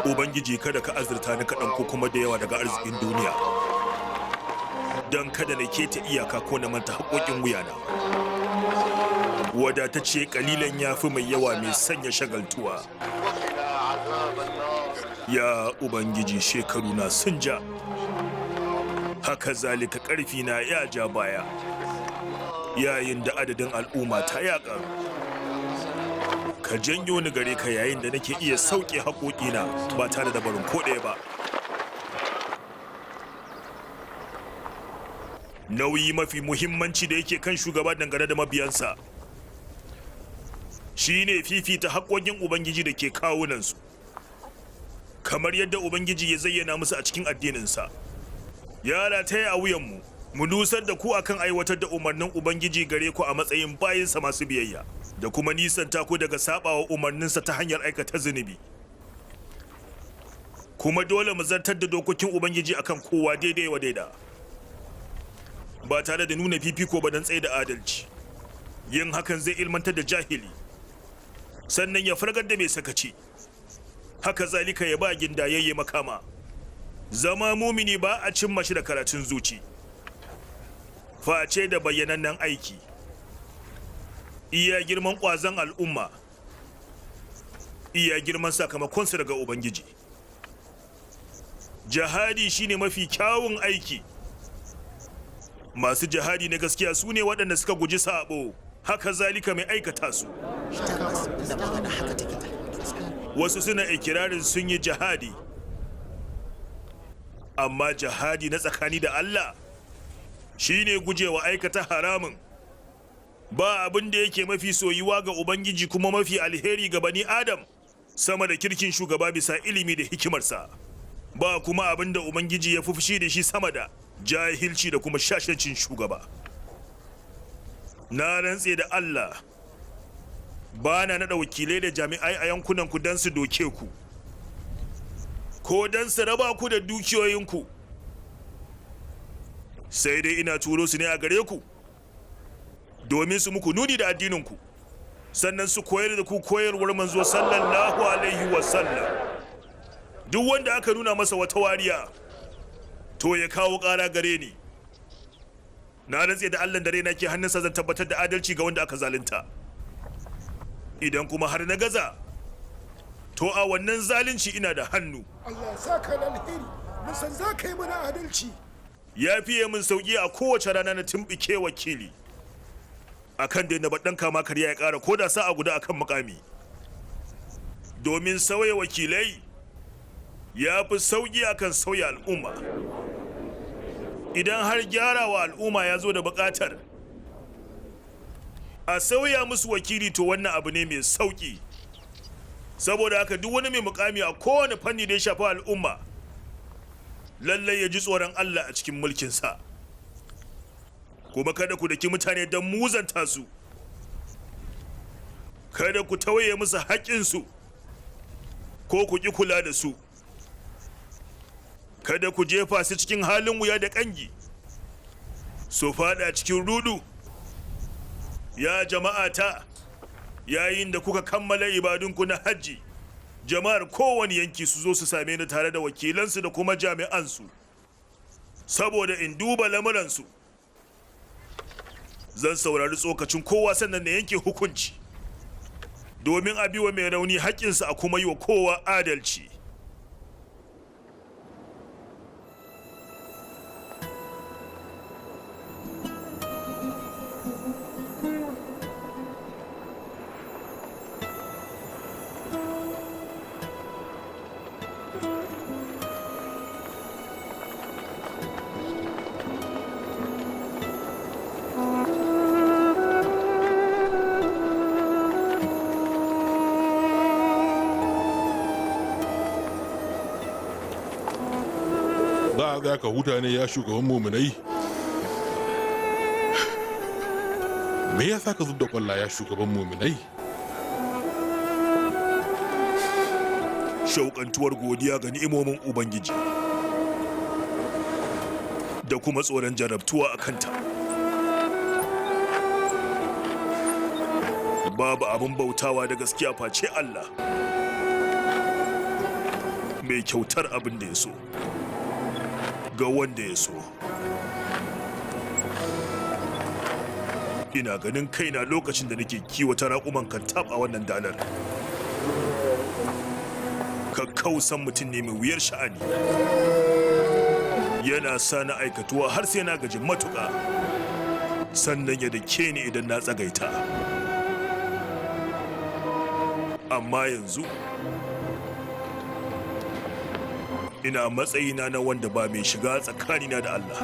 Ubangiji kada ka azurta ni kaɗan ko kuma da yawa daga arzikin duniya, don kada na keta iyaka ko na manta haƙoƙin wuyana. Wadatacce ƙalilan ya fi mai yawa mai sanya shagaltuwa. Ya Ubangiji, shekaruna sun ja, haka zalika ƙarfina ya ja baya, yayin da adadin al'umma ta ya ƙaru. Ka janyo ni gare ka yayin da nake iya sauke haƙoƙina ba tare da barin ko ɗaya ba. Nauyi mafi muhimmanci da yake kan shugaba dangane da mabiyansa shine fifita haƙoƙin Ubangiji da ke kawunansu, kamar yadda Ubangiji ya zayyana musu a cikin addininsa. Ya rataya a wuyanmu mu nusar da ku akan aiwatar da umarnin Ubangiji gare ku a matsayin bayinsa masu biyayya, da kuma nisanta ku daga sabawa umarninsa ta hanyar aikata zunubi. Kuma dole mu zartar da dokokin Ubangiji akan kowa daidai wa daida, ba tare da nuna fifiko ba don tsaye da adalci. Yin hakan zai ilmantar da jahili, sannan ya fargar da mai sakaci. Haka zalika ya ba gindayayye makama. Zama mumini ba a cimma shi da karatun zuci, face da bayyanannen aiki. Iya girman ƙwazon al'umma, iya girman sakamakonsa daga Ubangiji. Jihadi shine mafi kyawun aiki. Masu jihadi na gaskiya su ne waɗanda suka guji sabo, haka zalika mai aikata su. Wasu suna ikirarin sun yi jihadi, amma jihadi na tsakani da Allah shine gujewa aikata haramun. Ba abin da yake mafi soyuwa ga Ubangiji kuma mafi alheri ga bani Adam sama da kirkin shugaba bisa ilimi da hikimarsa. Ba kuma abin da Ubangiji ya fi fushi da shi sama da jahilci da kuma shashancin shugaba. Na rantse da Allah, ba na naɗa wakilai da jami'ai a yankunanku don su doke ku, ko don su raba ku da dukiyoyinku, sai dai ina turo su ne a gare ku domin su muku nuni da addininku, sannan su koyar da ku koyarwar manzo sallallahu alaihi wasallam. Duk wanda aka nuna masa wata wariya, to ya kawo ƙara gare ni. Na rantse da Allah da raina ke hannunsa zan tabbatar da adalci ga wanda aka zalunta. Idan kuma har na gaza, to a wannan zalunci ina da hannu. Allah saka da alheri, mun san za ka yi mana adalci. Ya fiye min sauki a kowace rana na tumbike wakili, akan da na baɗan kama karya ya ƙara koda sa'a guda akan mukami. Domin sauya wakilai ya fi sauki akan sauya al'umma. Idan har gyarawa al'umma ya zo da buƙatar a sauya musu wakili, to wannan abu ne mai sauki. Saboda haka duk wani mai mukami a kowane fanni da ya shafi al'umma lallai ya ji tsoron Allah a cikin mulkinsa, kuma kada ku daki mutane don muzanta su, kada ku tawaye musu haƙƙinsu ko ku ƙi kula da su, kada ku jefa su cikin halin wuya da ƙangi su fada cikin rudu. Ya jama'ata, yayin da kuka kammala ibadunku na hajji, jama'ar kowane yanki su zo su same ni tare da wakilansu da kuma jami'ansu, saboda in duba lamuransu. Zan saurari tsokacin kowa sannan na yanke hukunci. domin a biwa mai rauni haƙƙinsa a kuma yi wa kowa adalci. Za a ga ka huta ne ya shugaban muminai. Me yasa ka zub da kwalla ya shugaban muminai? Shauƙantuwar godiya ga ni'imomin Ubangiji da kuma tsoron jarabtuwa a kanta. Babu abin bautawa da gaskiya face Allah, mai kyautar abin da ya so ga wanda ya so. Ina ganin kaina lokacin da nake kiwata raƙuman kantab a wannan dalar. Kakkausan mutum ne mai wuyar sha'ani, yana sa na aikatuwa har sai na gaji matuƙa, sannan ya dake ni idan na tsagaita. Amma yanzu ina matsayina na wanda ba mai shiga tsakanina da Allah.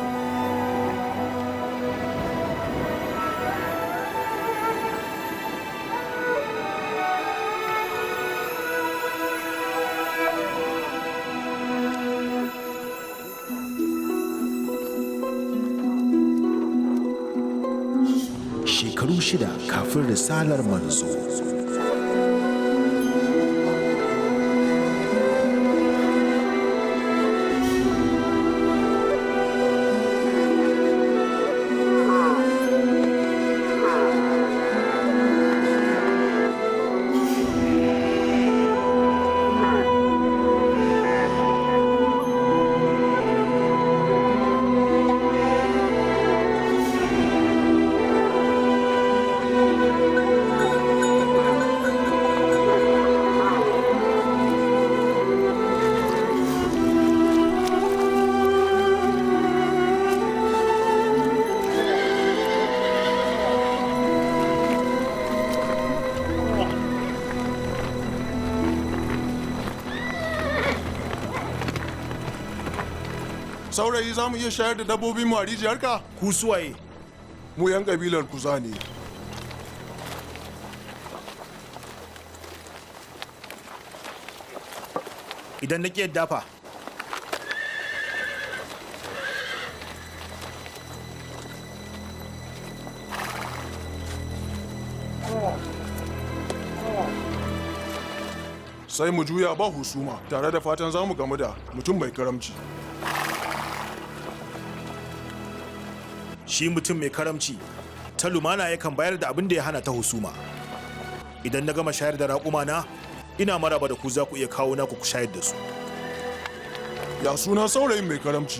Shekaru 6 kafin risalar manzo. Saurayi, za mu iya shayar da dabbobin mu a rijiyarka? Ku suwaye? Mu yan kabilar kuza ne. Idan na ƙi yadda fa. Sai mu juya ba husuma, tare da fatan za mu gamu da mutum mai karamci. Shi mutum mai karamci ta lumana yakan bayar da abin da ya hana ta husuma. Idan na gama shayar da raƙuma na, ina maraba da ku za ku iya kawo naku ku shayar da su. Ya suna saurayin mai karamci?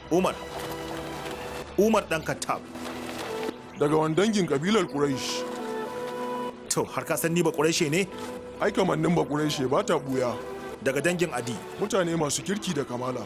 Umar. Umar ɗan Kattab. Daga wani dangin kabilar Quraysh. To, har ka san ni ba Qurayshe ne? Ai kamannin ba Qurayshe ba ta buya. Daga dangin Adi. Mutane masu kirki da kamala.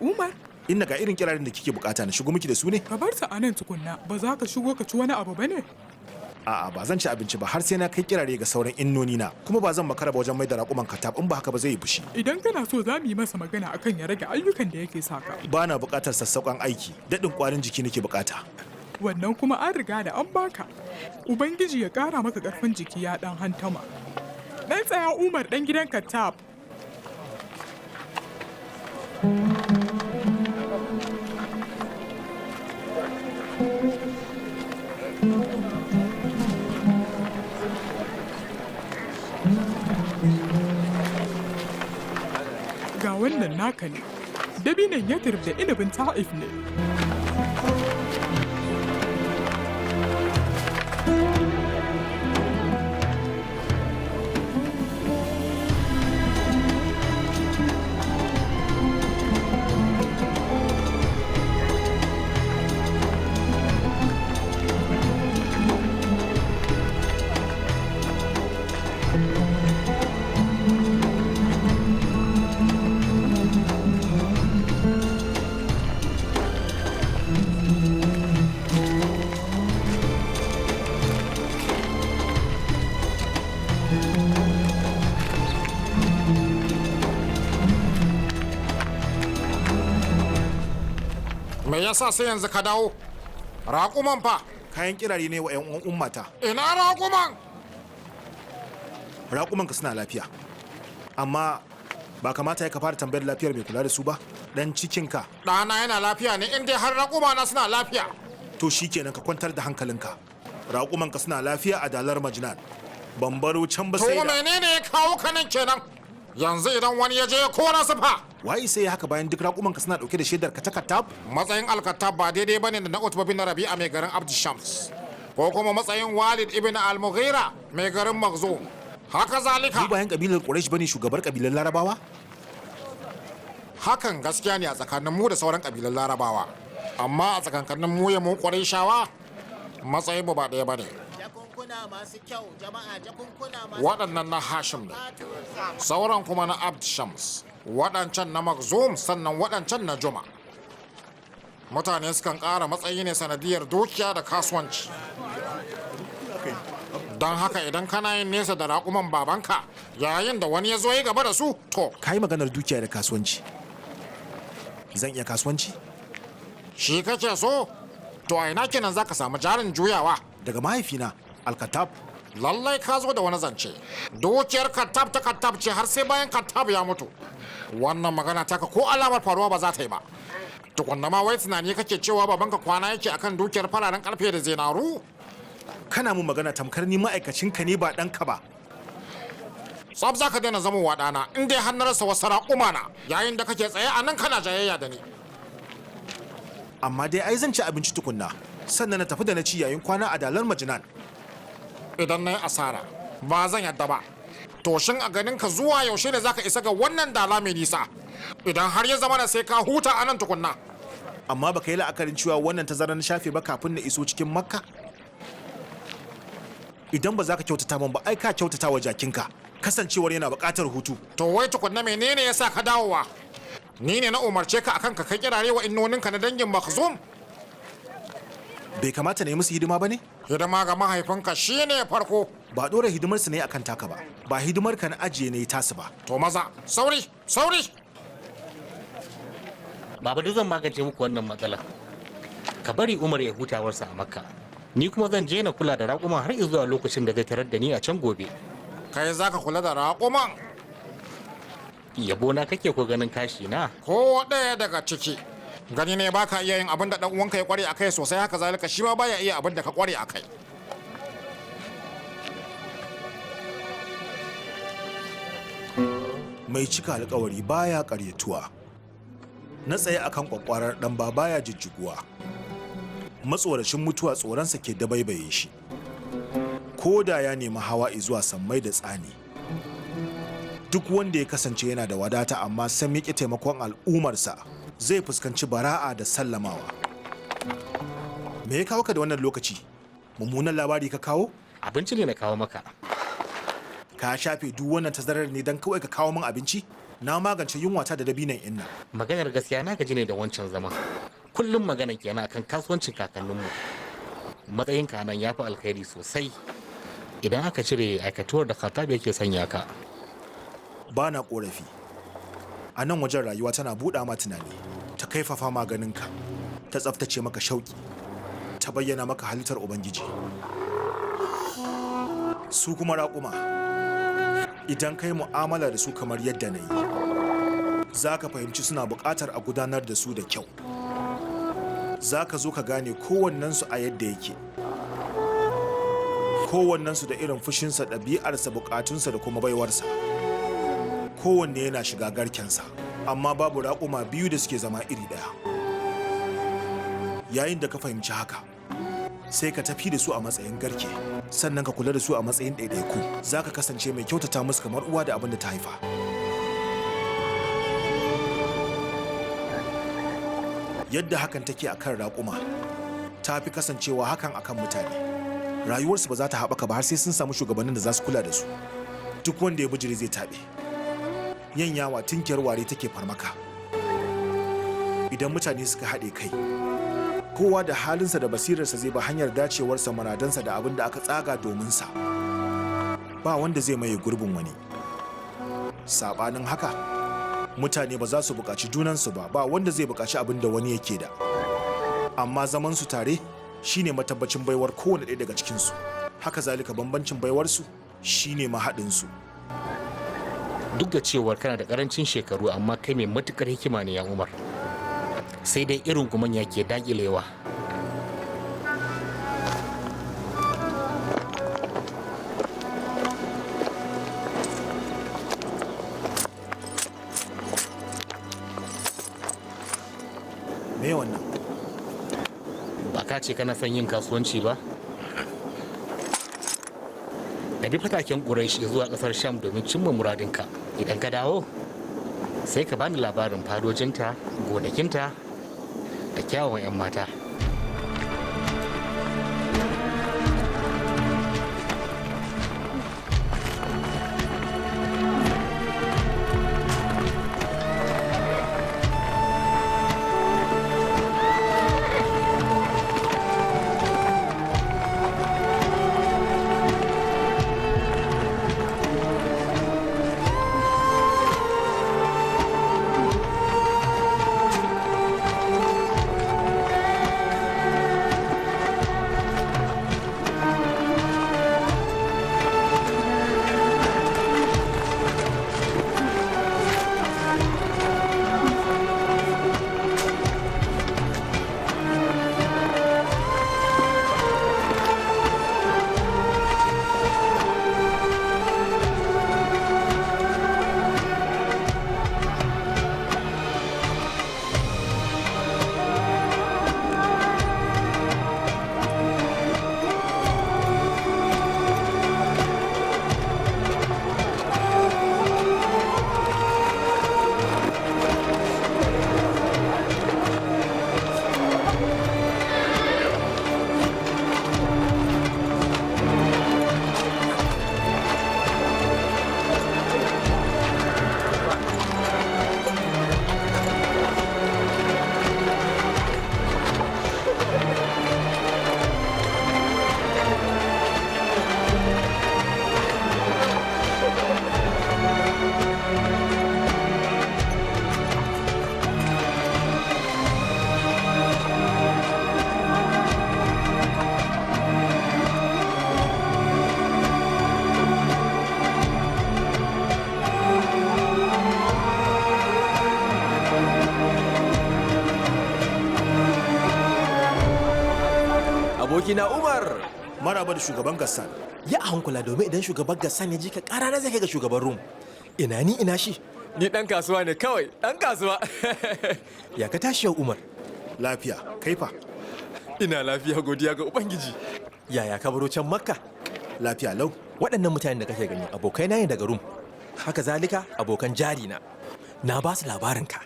Umar, Inna ga irin kirarin da kike bukata na shigo miki da su ne? ka bar su a nan tukunna, ba za ka shigo ka ci wani abu ba ne? A'a, ba zan ci abinci ba har sai na kai kirare ga sauran innoni na, kuma ba zan makara ba wajen mai da raƙuman katab in ba haka ba zai yi fushi. Idan kana so za mu yi masa magana akan ya rage ayyukan da yake saka. Ba na bukatar sassauƙan aiki, daɗin ƙwarin jiki nake bukata. Wannan kuma an riga da an baka. Ubangiji ya ƙara maka ƙarfin jiki ya ɗan hantama. Ɗan tsaya Umar ɗan gidan Kattab. Ga wannan naka ne, dabinan yatir da inabin ta'if ne. Me yasa sai yanzu ka dawo? Raƙuman fa. Kayan kirare ne wa 'yan uwan ummata. Ina raƙuman? Raƙuman ka suna lafiya. Amma ba kamata ya ka fara tambayar lafiyar mai kula da su ba? Dan cikinka. Ɗana yana lafiya ne in dai har raƙumana suna lafiya. To shikenan ka kwantar da hankalinka. Raƙuman ka suna lafiya a dalar Majnan. Ban baro can ba sai To da. menene ya kawo ka nan kenan? Yanzu idan wani ya je ya kora su fa. Wai sai haka bayan duk raƙuman ka suna ɗauke da shaidar ka ta Kattab? Matsayin Alkatab ba daidai bane da na Utba bin Rabi'a mai garin Abd Shams. Ko kuma matsayin Walid ibn al-Mughira mai garin Makhzum. Haka zalika. Ni bayan kabilar Quraysh bane shugabar kabilar Larabawa? Hakan gaskiya ne a tsakanin mu da sauran kabilan Larabawa. Amma a tsakankanin mu ya mu Qurayshawa matsayin mu ba ɗaya bane. Waɗannan na Hashim ne, sauran kuma na Abd Shams, waɗancan na Makhzum, sannan waɗancan na Juma. Mutane sukan ƙara matsayi ne sanadiyar dukiya da kasuwanci. Don haka idan kana yin nesa da raƙuman babanka yayin da wani ya zo yi gaba da su, to. Ka yi maganar dukiya da kasuwanci. Zan iya kasuwanci? Shi kake so? To a ina kenan za ka samu jarin juyawa? Daga mahaifina, Al-Kattab. Lallai ka zo da wani zance. Dukiyar Kattab ta Kattab ce har sai bayan Kattab ya mutu. Wannan magana taka ko alamar faruwa ba za ta yi ba. Tukunna ma wai tunani kake cewa babanka kwana yake akan dukiyar fararen karfe da zinaru? Kana mun magana tamkar ni ma'aikacinka ne ba ɗanka ba. Tsab za ka daina zama wa ɗana in dai har na rasa wasu raƙumana yayin da kake tsaye a nan kana jayayya da ni. Amma dai ai zan ci abinci tukunna. Sannan na tafi da na ci yayin kwana a dalar Majnan. Idan na yi asara ba zan yadda ba. To shin a ganin ka zuwa yaushe ne za ka isa ga wannan dala mai nisa? Idan har ya zama da sai ka huta a nan tukunna. Amma baka yi la'akarin cewa wannan tazarar na shafe ba kafin na iso cikin Makka? Idan ba za ka kyautata min ba ai ka kyautata wa jakinka. Kasancewar yana buƙatar hutu. To wai tukunna menene ya sa ka dawowa? Ni ne na umarce ka akan ka kai kirare wa innoninka na dangin Makhzum? Bai kamata na yi musu hidima ba ne? Hidima ga mahaifinka shi ne farko. Ba ɗora hidimarsu ne akan taka ba. Ba hidimar ka na ajiye ne tasu ba. To maza, sauri, sauri! Baba duk zan magance muku wannan matsala. Ka bari Umar ya hutawarsa a Makka. Ni kuma zan je na kula da raƙuma har zuwa lokacin da zai tarar da ni a can gobe. Kai za ka kula da raƙuman? Yabona kake ko ganin kashi na? Ko ɗaya daga ciki. Gani ne ba ka iya yin abin da ɗan uwanka ya ƙware a kai sosai, haka zalika shi ma baya iya abin da ka ƙware a kai. Mai cika alkawari baya ƙaryatuwa. Na tsaye akan kwakwarar ɗan ba baya jijjiguwa. Matsoracin mutuwa tsoronsa ke dabaibaye shi. Ko da ya nemi hawa zuwa sammai da tsani. Duk wanda ya kasance yana da wadata amma sam ya ƙi taimakon al'ummarsa zai fuskanci bara'a da sallamawa. Me ya kawo ka da wannan lokaci? Mummunan labari ka kawo? Abinci ne na kawo maka. Ka shafe duk wannan tazarar ne don kawai ka kawo min abinci? Na magance yunwata da dabinan inna. Maganar gaskiya na gaji ne da wancan zama. Kullum magana kenan akan kasuwancin kakanninmu. Matsayinka nan ya fi alkhairi sosai. Idan aka cire aikatuwar da Khattabi yake sanya ka. Ba na korafi. A nan wajen rayuwa tana buɗa ma tunani, ta kaifafa maganinka, ta tsaftace maka shauƙi, ta bayyana maka halittar Ubangiji. Su kuma raƙuma, idan kai mu'amala da su kamar yadda na yi, za ka fahimci suna buƙatar a gudanar da su da kyau. Za ka zo ka gane kowannensu a yadda yake. Kowannensu da irin fushinsa, ɗabi'arsa, buƙatunsa da kuma baiwarsa. Kowanne yana shiga garkensa, amma babu raƙuma biyu da suke zama iri ɗaya. Yayin da ka fahimci haka, sai ka tafi da su a matsayin garke, sannan ka kula da su a matsayin ɗaiɗaiku. Za ka kasance mai kyautata musu kamar uwa da abin da ta haifa. Yadda hakan take a kan raƙuma, ta fi kasancewa hakan akan mutane. Rayuwarsu ba za ta haɓaka ba har sai sun samu shugabannin da za su kula da su. Duk wanda ya bijiri zai taɓe. Yanyawa tinkiyar ware take farmaka. Idan mutane suka haɗe kai, kowa da halinsa da basirarsa zai ba hanyar dacewarsa, muradansa da abin da aka tsaga domin sa. Ba wanda zai maye gurbin wani. Saɓanin haka, mutane ba za su buƙaci junansu ba wanda zai buƙaci abin da wani yake da. Amma zaman su tare shine matabbacin baiwar kowane ɗaya daga cikinsu. Haka zalika bambancin baiwarsu shine mahaɗinsu. Duk da cewar kana da karancin shekaru amma kai mai matukar hikima ne ya Umar. Sai dai irin kumanya ke dagilewa. Me wannan? Ba ka ce kana son yin kasuwanci ba? Da bi fataken Quraish zuwa kasar Sham domin cimma muradinka. Idan ka dawo, sai ka bani labarin fadojinta, gonakinta da kyawun 'yan mata. abokina Umar. Maraba da shugaban Gassan. Ya a hankula domin idan shugaban Gassan ya ji ka ƙara na zai kai ga shugaban Rum. Ina ni ina shi. Ni ɗan kasuwa ne kawai, ɗan kasuwa. Ya ka tashi yau Umar? Lafiya, kai fa? Ina lafiya godiya ga Ubangiji. Yaya ka baro can Makka? Lafiya lau. Waɗannan mutanen da kake gani abokai na ne daga Rum. Haka zalika abokan jari na. Na ba su labarinka.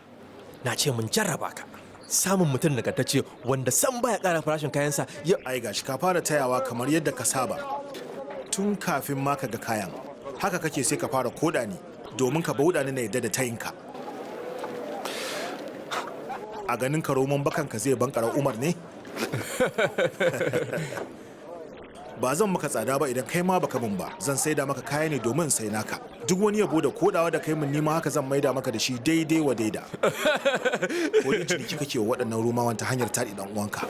Na ce mun jarraba ka. Samun mutum nagartacce wanda san baya ƙara farashin kayansa ya... Ai gashi ka fara tayawa kamar yadda ka saba. Tun kafin ma ka ga kayan. Haka kake sai ka fara koda ni. domin ka bauɗa ni na yadda da tayinka. A ganin ka roman bakanka zai bankara Umar ne? Ba zan maka tsada ba idan kai ma baka min ba. Zan saida maka kaya ne domin sai naka. Duk wani yabo da kodawa da kai min nima haka zan maida maka da shi daidai wa daida. Ko ni ciniki kake wa waɗannan Romawan ta hanyar taɗi ɗan uwanka.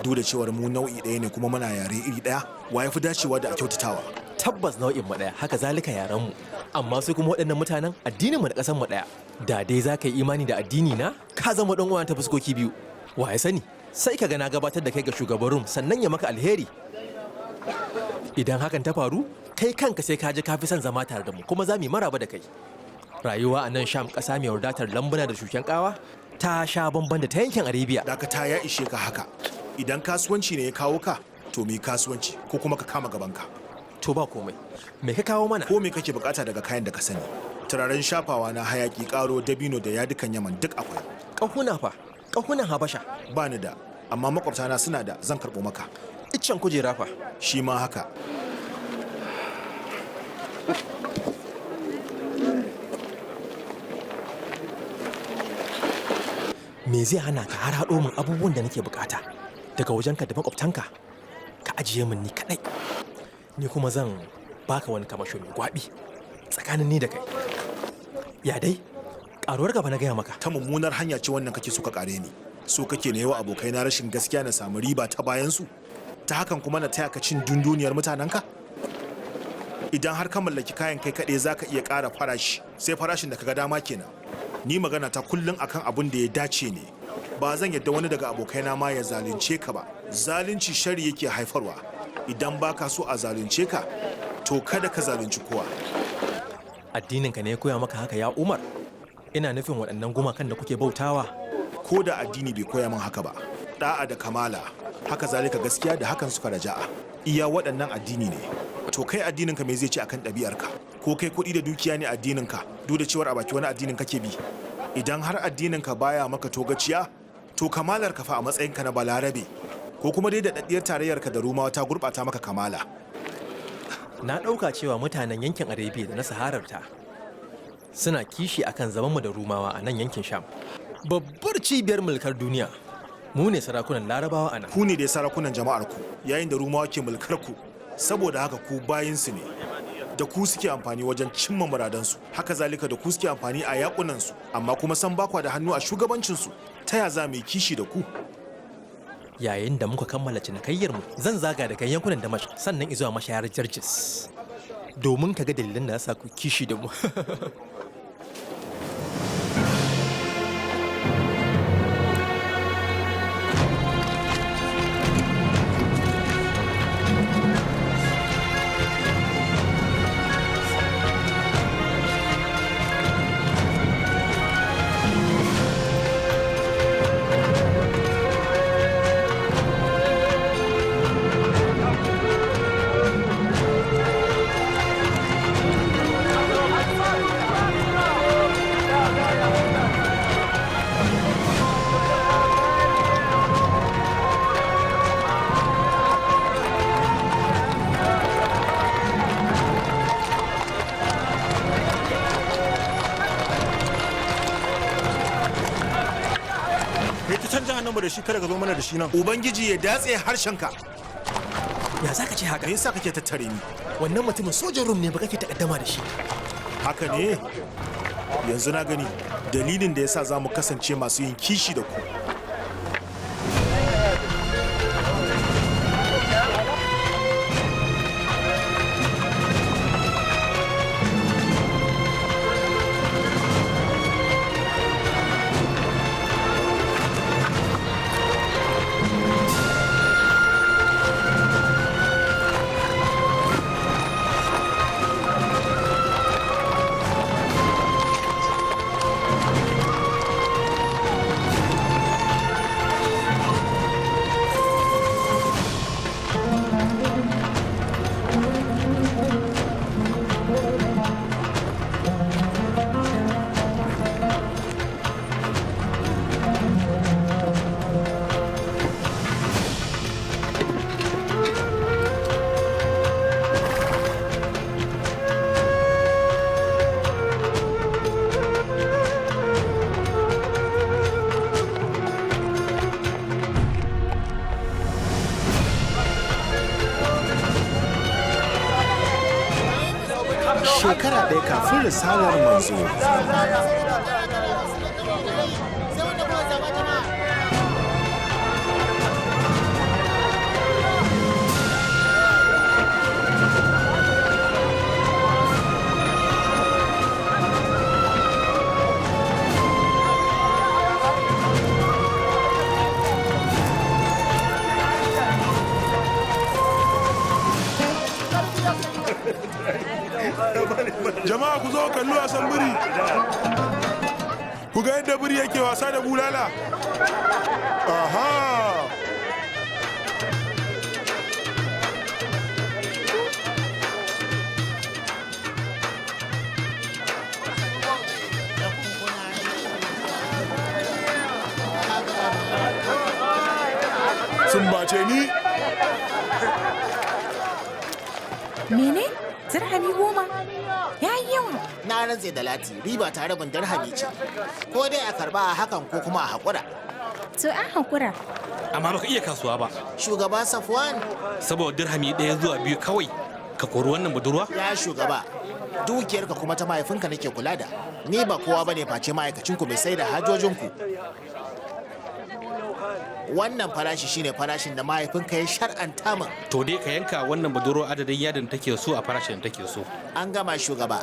Duk da cewar mu nau'i ɗaya ne kuma muna yare iri ɗaya, wa ya fi dacewa da a kyautatawa? Tabbas nau'in mu ɗaya, haka zalika yaran mu. Amma su kuma waɗannan mutanen addinin mu da ƙasar mu ɗaya. Da dai za ka yi imani da addini na, ka zama ɗan uwan ta fuskoki biyu. Wa ya sani? Sai ka ga na gabatar da kai ga shugaban Rum sannan ya maka alheri. Idan hakan ta faru, kai kanka sai ka ji ka fi son zama tare da mu kuma za mu yi maraba da kai. Rayuwa a nan Sham ƙasa mai wadatar lambuna da shuken ƙawa ta sha bamban da ta yankin Arabia. Dakata ya ishe ka haka. Idan kasuwanci ne ya kawo ka, to mu yi kasuwanci ko kuma ka kama gabanka. To ba komai. Me ka kawo mana? Ko me kake bukata daga kayan da ka sani? Turaren shafawa na hayaki, karo, dabino da yadukan Yaman duk akwai. Ƙahuna fa? Ƙahunan Habasha? Ba ni da, amma makwabtana suna da, zan karɓo maka. Iccen kujera fa? Shi ma haka. Me zai hana ka har haɗo min abubuwan da nake bukata daga wajenka da makwabtanka ka ajiye min ni kaɗai, ni kuma zan baka wani kamasho mai gwaɓi tsakanin ni da kai. Ya dai ƙaruwar gaba na gaya maka. Ta mummunar hanya ce wannan kake so ka ƙare ni. So kake na yawa abokai na rashin gaskiya na samu riba ta bayansu, ta hakan kuma na taya ka cin dunduniyar mutanenka? Idan har ka mallaki kayan kai kaɗai za ka iya ƙara farashi, sai farashin da ka ga dama kenan. Ni magana ta kullum akan abin da ya dace ne. Ba zan yadda wani daga abokaina ma ya zalunce ka ba. Zalunci shari yake haifarwa. Idan baka so a zalunce ka, to kada ka zalunci kowa. Addininka ne ya koya maka haka ya Umar? Ina nufin waɗannan gumakan da kuke bautawa. Ko da addini bai koya min haka ba. Da'a da kamala, haka zalika gaskiya da hakan suka raja'a. Iya waɗannan addini ne. To kai addininka me zai ce akan ɗabi'arka? Ko kai kuɗi da dukiya ne addininka, duk da cewar a baki wani addinin kake bi? Idan har addininka baya maka togaciya, to kamalar ka fa a matsayinka na balarabe, ko kuma dai da daddiyar tarayyarka da Rumawa ta gurɓata maka kamala. Na ɗauka cewa mutanen yankin Arabia da na Sahararta suna kishi akan zamanmu da Rumawa a nan yankin Sham. Babbar cibiyar mulkar duniya. Mu ne sarakunan Larabawa a nan. Ku ne dai sarakunan jama'arku, yayin da Rumawa ke mulkar ku. Saboda haka ku bayinsu ne. Da ku suke amfani wajen cimma muradansu, haka zalika da ku suke amfani a yakunansu, amma kuma san bakwa da hannu a shugabancinsu. Ta ya za mu yi kishi da ku? Yayin da muka kammala cinikayyarmu, zan zaga daga yankunan Damashq sannan izuwa mashayar Jarjis domin ka ga dalilan da ya sa ku kishi da mu. da shi kada ka zo mana da shi nan. Ubangiji ya datse harshenka. Ya za ka ce haka? Me yasa kake tattare ni? Wannan mutumin sojan Rum ne ba kake takaddama da shi. Haka ne? Yanzu na gani dalilin da yasa za mu kasance masu yin kishi da ku. Shekara ɗaya kafin risalar manzo. Jama'a ku zo kallo wasan biri. Ku ga yadda biri yake wasa da bulala. Aha! Sun bace ni? Mene? Dirhami 10? Ya yi yawa. Na rantse da lati riba ta rabin dirhami ce. Ko dai a karba a hakan ko kuma a haƙura. To an haƙura. Amma baka iya kasuwa ba. Shugaba Safwan. Saboda dirhami 1 zuwa 2 kawai ka kori wannan budurwa? Ya shugaba. Dukiyarka kuma ta mahaifinka nake kula da. Ni ba kowa bane face ma'aikacinku mai sai da hajojinku. Wannan farashi shine farashin da mahaifinka ya shar'anta min. To dai ka yanka wannan budurwa adadin yadin take so a farashin da take so. An gama shugaba.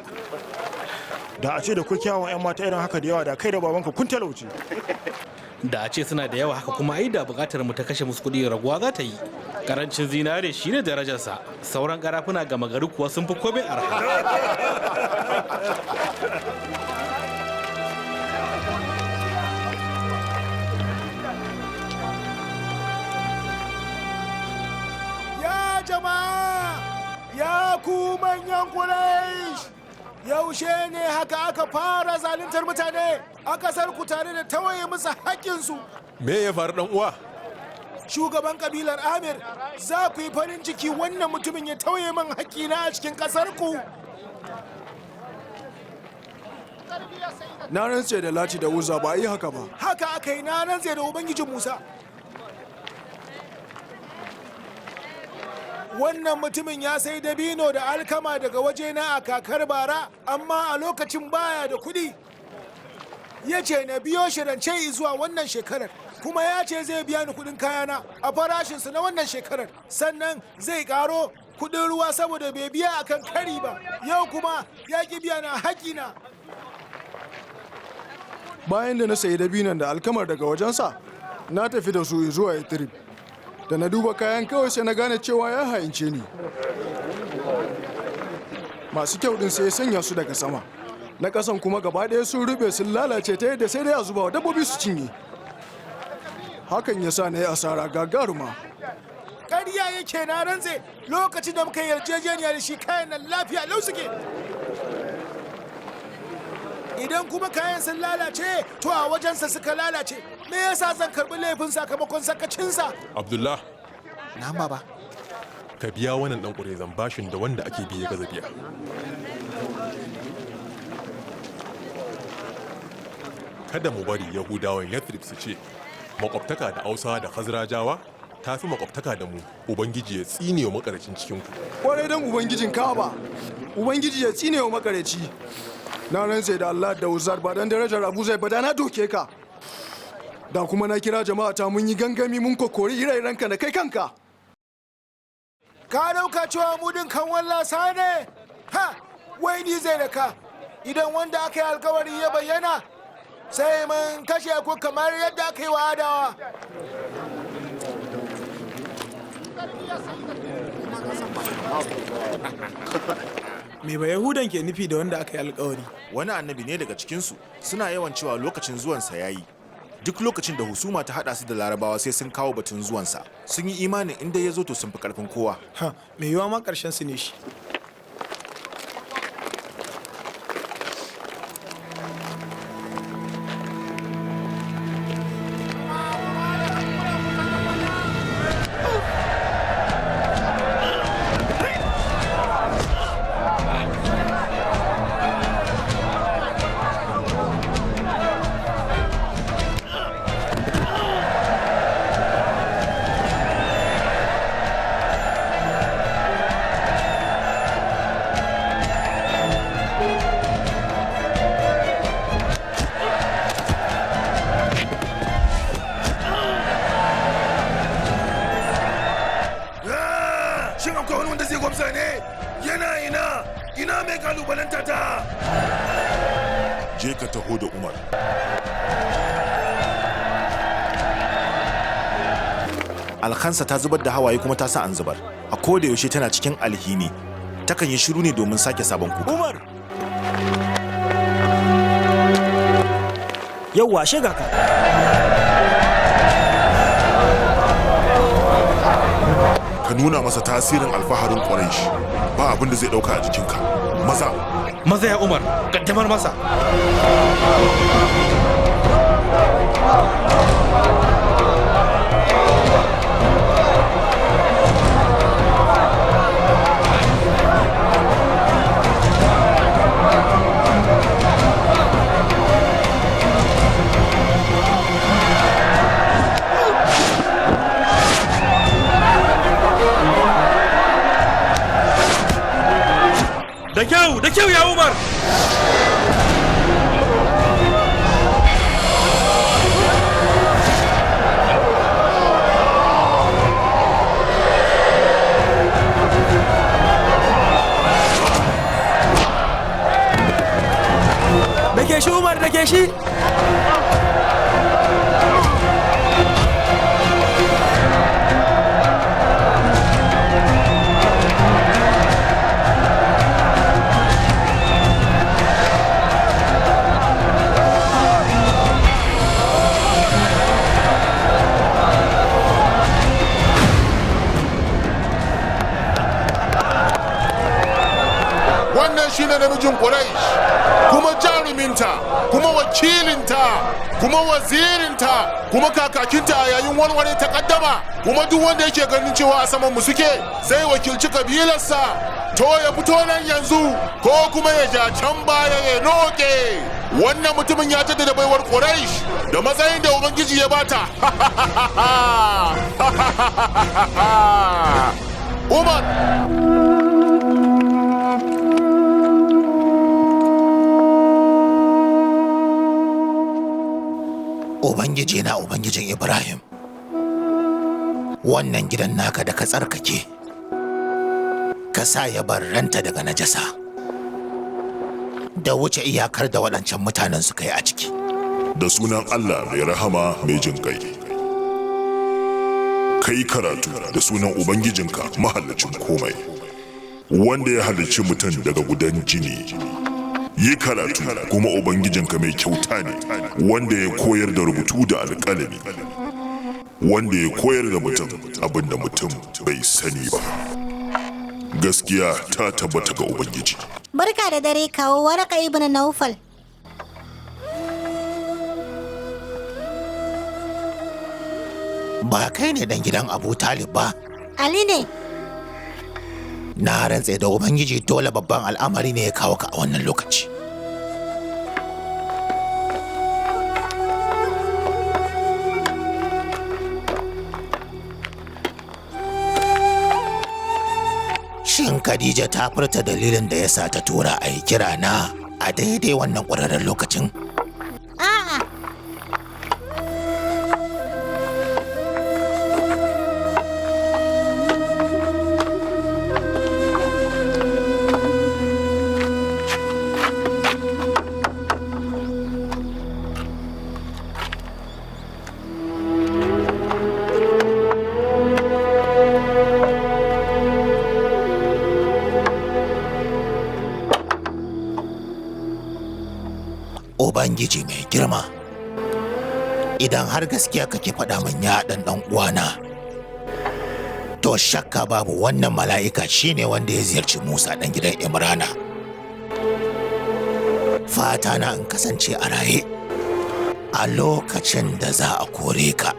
Da a ce da ku kyawun 'yan mata irin haka da yawa da kai da babanka kun talauci. Da a ce suna da yawa haka kuma ai da buƙatar mu ta kashe musu kuɗi raguwa za ta yi. Karancin zinare shine darajarsa. Sauran karafuna gama gari kuwa sun fi komai arha. Jama'a ya ku manyan Quraysh, yaushe ne haka aka fara zaluntar mutane a kasar ku tare da tawaye musu haƙƙinsu? Me ya faru dan uwa? Shugaban kabilar Amir, za ku yi farin ciki wannan mutumin ya tawaye min haƙƙina a cikin kasar ku? Na rantse da Lati da Uza ba yi haka ba. Haka aka yi, na rantse da Ubangijin Musa. Wannan mutumin ya sai dabino da alkama daga wajena a kakar bara, amma a lokacin baya da kuɗi. Ya ce na biyo shi rance zuwa wannan shekarar, kuma ya ce zai biya ni kuɗin kayana a farashinsu na wannan shekarar. Sannan zai ƙaro kuɗin ruwa saboda bai biya akan kari ba. Yau kuma ya ƙi biya na haƙina. Bayan da na sayi dabinon da alkamar daga wajensa, na tafi da su zuwa Yatrib. Da na duba kayan kawai sai na gane cewa ya hayince ni. Masu kyau din sai ya sanya su daga sama. Na kasan kuma gaba ɗaya sun rube sun lalace ta yadda sai dai a zuba wa dabbobi su cinye. Hakan ya sa na yi asara gagaruma. Ƙarya yake, na rantse lokacin da muka yarjejeniya da shi kayan nan lafiya lau suke. Idan kuma kayan sun lalace, to a wajensa suka lalace. Me yasa zan karɓi laifin sakamakon sakacinsa? Abdullah, Na baba. ka biya wannan dan ƙurezan bashin da wanda ake biye gaza biya. Kada mu bari Yahudawan Yathrib su ce, makwabtaka da Hausawa da Khazrajawa ta fi makwabtaka da mu, Ubangiji ya tsine wa makaracin cikinku. Kwarai don Ubangijin Ka'aba, Ubangiji ya tsine wa makaraci. Na rantse da Allah da Uzar ba dan darajar Abu Zai ba da na doke ka. Da kuma na kira jama'a ta mun yi gangami mun kokori ire-irenka da kai kanka. Ka dauka cewa mudin kan wallasa ne? Ha! Wai ni zai da ka. Idan wanda aka yi alkawari ya bayyana, sai mun kashe ku kamar yadda aka yi wa adawa. Me ba Yahudan ke nufi da wanda aka yi alkawari? Wani annabi ne daga cikinsu, suna yawan cewa lokacin zuwansa ya yi. Duk lokacin da husuma ta haɗa su da larabawa sai sun kawo batun zuwansa. Sun yi imanin inda ya zo to sun fi ƙarfin kowa. Ha, mai yiwa ma ƙarshen su ne shi. Je ka taho da Umar. Alkhansa ta zubar da hawaye kuma ta sa an zubar. A koda yaushe tana cikin alhini. Takan yi shiru ne domin sake sabon kuka. Umar! Yauwa, shiga ka. Ka nuna masa tasirin alfaharin Quraysh. Ba abin da zai dauka a jikinka. Maza! Maza ya Umar, kaddamar masa. Da kyau ya Umar! Dake shi Umar, dake shi! shine namijin Quraysh, kuma jaruminta, kuma wakilinta, kuma wazirinta, kuma kakakinta a yayin warware takaddama, kuma duk wanda yake ganin cewa a saman mu suke zai wakilci kabilarsa, to ya fito nan yanzu ko kuma ya ja can baya ya noke. Wannan mutumin ya jaddada baiwar Quraysh da matsayin da Ubangiji ya bata. Umar! Ubangiji na Ubangijin Ibrahim, wannan gidan naka da ka tsarkake, ka sa ya barranta daga najasa, da wuce iyakar da waɗancan mutanen suka yi a ciki. Da sunan Allah mai rahama mai jin kai. Kai karatu da sunan Ubangijinka mahallacin komai, wanda ya halicci mutum daga gudan jini. Yi karatu kuma Ubangijinka mai kyauta ne, wanda ya koyar da rubutu da alƙalami, wanda ya koyar da mutum abinda mutum bai sani ba. Gaskiya ta tabbata ga Ubangiji. Barka da dare, kawo Waraka ibn Naufal. Ba kai ne dan gidan Abu Talib ba? Ali ne. Na rantse da Ubangiji dole babban al'amari ne ya kawo ka a wannan lokaci. Shin Khadija ta furta dalilin da ya sa ta tura a yi kira na a daidai wannan ƙwararren lokacin? A'a. Ubangiji mai girma, idan har gaskiya kake faɗa min ya ɗan uwana, to shakka babu wannan mala'ika shine wanda ya ziyarci Musa ɗan gidan Imrana. Fata na in kasance a raye a lokacin da za a kore ka,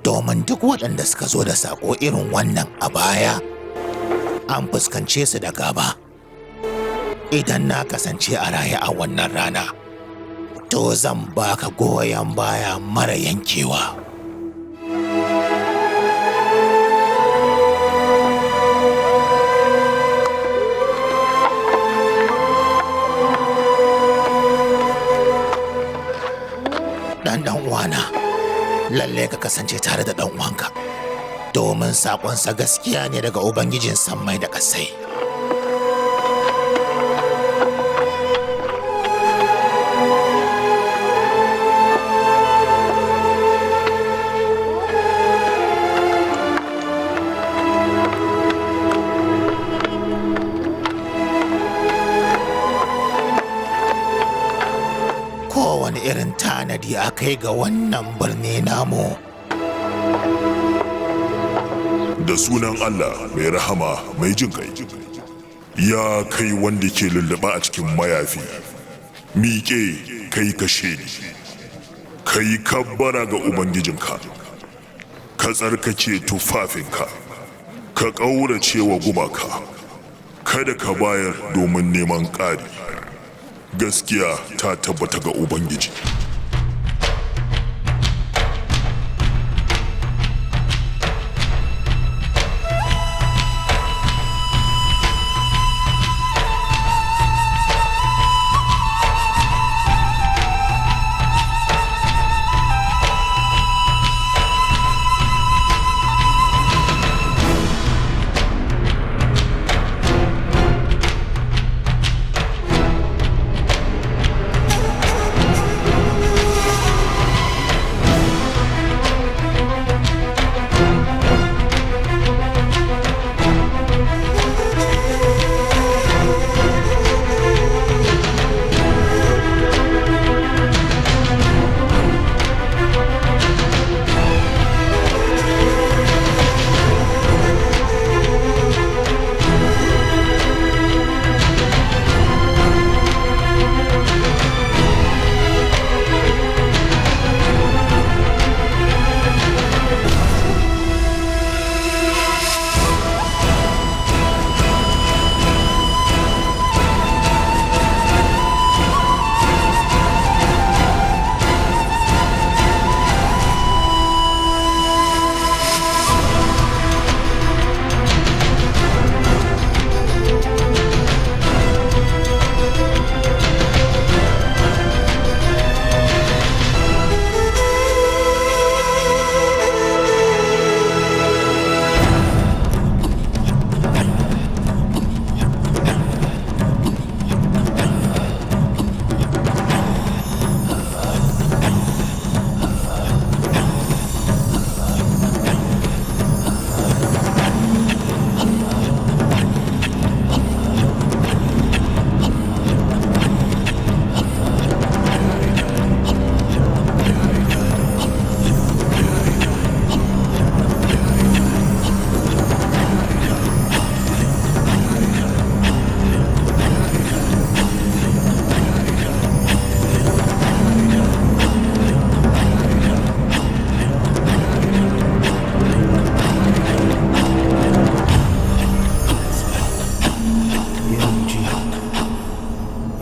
domin duk waɗanda suka zo da saƙo irin wannan a baya an fuskance su da gaba. Idan na kasance a raye a wannan rana, to zan baka goyon baya mara yankewa. Dan uwana, lalle ka kasance tare da dan uwanka, domin saƙonsa gaskiya ne daga Ubangijin sammai da ƙasai. irin tanadi a kai ga wannan birni namu. Da sunan Allah mai rahama mai jin kai. Ya kai wanda ke lullaba a cikin mayafi, miƙe kai kashe ni, kai kabbara ga Ubangijinka, ka tsarkake tufafinka, ka ƙaurace wa gumaka, kada ka bayar domin neman ƙari. Gaskiya ta tabbata ga Ubangiji.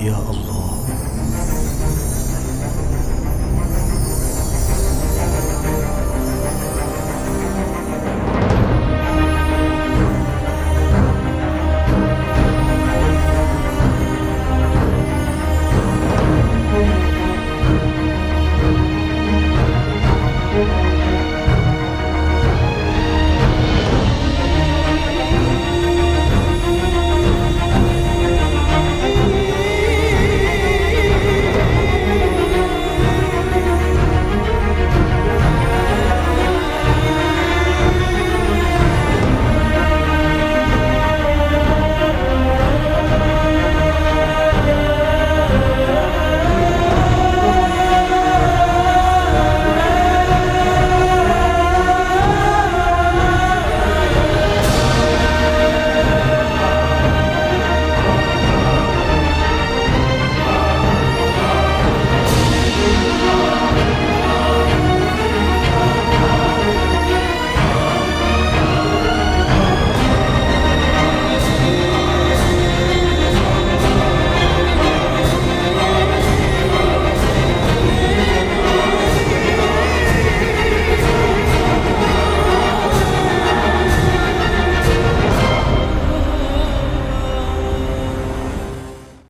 يا الله